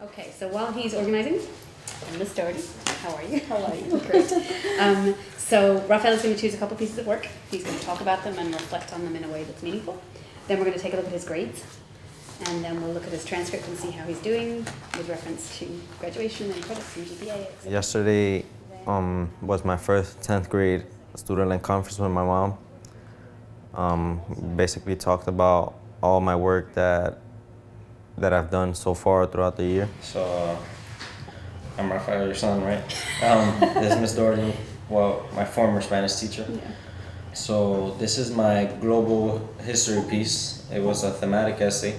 Okay, so while he's organizing, I'm Miss Doherty. How are you? How are you? Great. So Rafael is going to choose a couple pieces of work. He's going to talk about them and reflect on them in a way that's meaningful. Then we're going to take a look at his grades. And then we'll look at his transcript and see how he's doing with reference to graduation and credits and GPA. Yesterday was my first 10th grade student-led conference with my mom. Basically talked about all my work that I've done so far throughout the year. So I'm Rafael, your son, right? This is Miss Doherty, well, my former Spanish teacher. Yeah. So this is my global history piece. It was a thematic essay.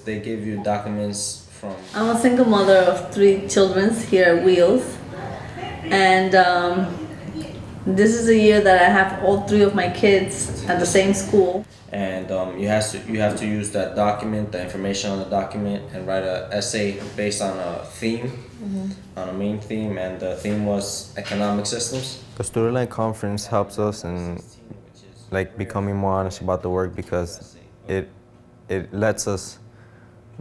They gave you documents from... I'm a single mother of 3 children here at Wheels. And this is a year that I have all 3 of my kids at the same school. And you have to use that document, the information on the document, and write an essay based on a theme, on a main theme, and the theme was economic systems. The student-led conference helps us in becoming more honest about the work because it lets us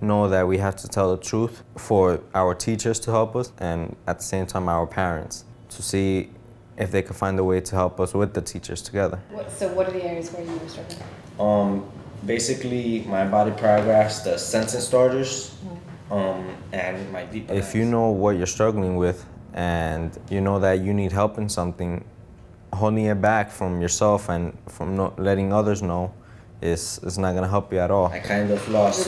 know that we have to tell the truth for our teachers to help us, and at the same time our parents to see if they can find a way to help us with the teachers together. So what are the areas where you were struggling? Basically my body paragraphs, the sentence starters, and my deep. If you know what you're struggling with and you know that you need help in something, holding it back from yourself and from letting others know is not going to help you at all. I kind of lost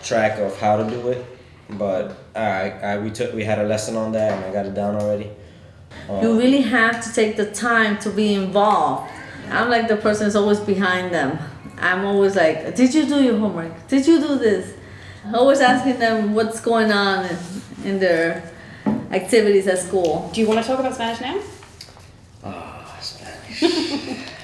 track of how to do it, but we had a lesson on that and I got it down already. You really have to take the time to be involved. I'm like the person who's always behind them. I'm always like, did you do your homework? Did you do this? Always asking them what's going on in their activities at school. Do you want to talk about Spanish now?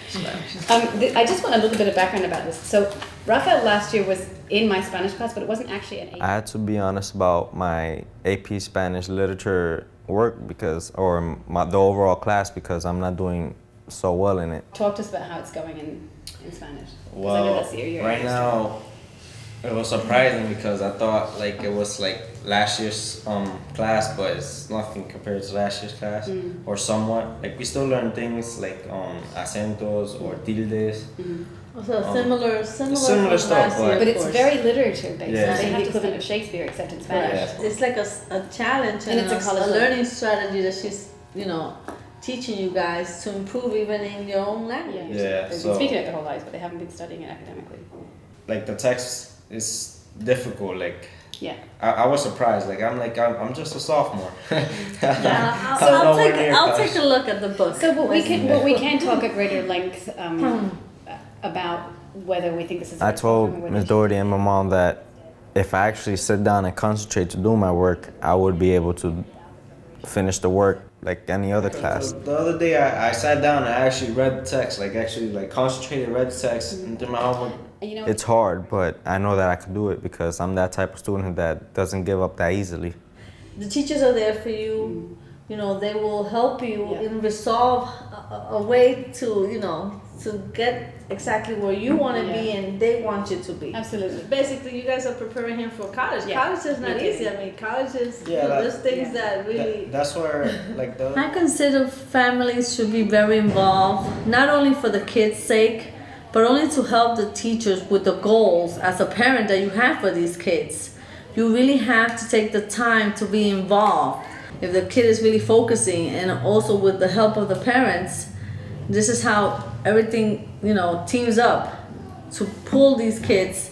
Spanish. I just want a little bit of background about this. So Rafael last year was in my Spanish class, but it wasn't actually an AP. I had to be honest about my AP Spanish literature work the overall class because I'm not doing so well in it. Talk to us about how it's going in Spanish. Well, I know that's your right now it was surprising because I thought it was like last year's class, but it's nothing compared to last year's class, or somewhat. We still learn things like acentos or tildes. So similar stuff, but it's very literature based. Yeah. They have the equivalent of Shakespeare except in Spanish. Yeah. It's like a challenge and it's a learning strategy that she's, teaching you guys to improve even in your own language. Yeah. They've So been speaking it their whole lives, but they haven't been studying it academically. the text is difficult. Yeah. I was surprised. I'm just a sophomore. Yeah, I'm I'll take a look at the book. So, but we can talk at greater length about whether we think this is. I told Ms. Doherty and my mom that if I actually sit down and concentrate to do my work, I would be able to finish the work like any other class. So the other day I sat down and I actually read the text, concentrated, read the text, and did my homework. It's hard, but I know that I can do it because I'm that type of student that doesn't give up that easily. The teachers are there for you. They will help you and resolve a way to, to get exactly where you want to be and they want you to be. Absolutely. Basically, you guys are preparing him for college. Yeah. College is not easy. I mean, college is, there's things that really... That's where, I consider families should be very involved, not only for the kids' sake, but only to help the teachers with the goals as a parent that you have for these kids. You really have to take the time to be involved. If the kid is really focusing and also with the help of the parents, this is how everything, teams up to pull these kids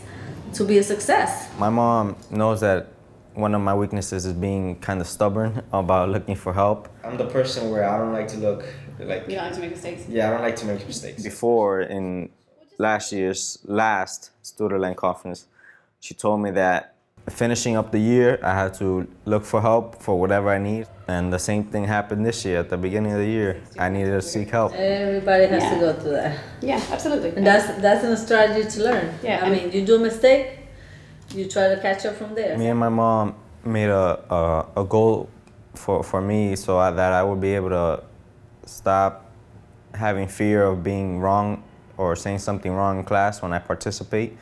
to be a success. My mom knows that one of my weaknesses is being kind of stubborn about looking for help. I'm the person where I don't like to look You don't like to make mistakes. Yeah, I don't like to make mistakes. Before, in last year's last student-led conference, she told me that finishing up the year, I had to look for help for whatever I need. And the same thing happened this year. At the beginning of the year, I needed to seek help. Everybody has to go through that. Yeah, absolutely. And that's a strategy to learn. Yeah, I mean, you do a mistake, you try to catch up from there. Me and my mom made a goal for me so that I would be able to stop having fear of being wrong or saying something wrong in class when I participate,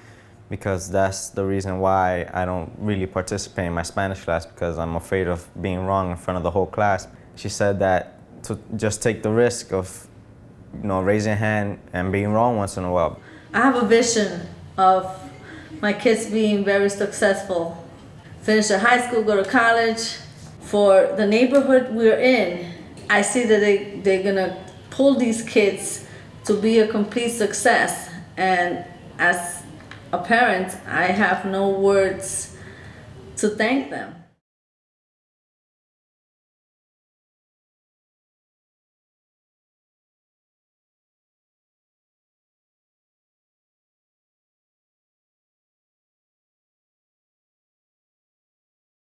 because that's the reason why I don't really participate in my Spanish class, because I'm afraid of being wrong in front of the whole class. She said that to just take the risk of, raising a hand and being wrong once in a while. I have a vision of my kids being very successful. Finish their high school, go to college. For the neighborhood we're in, I see that they're gonna pull these kids to be a complete success. And as a parent, I have no words to thank them.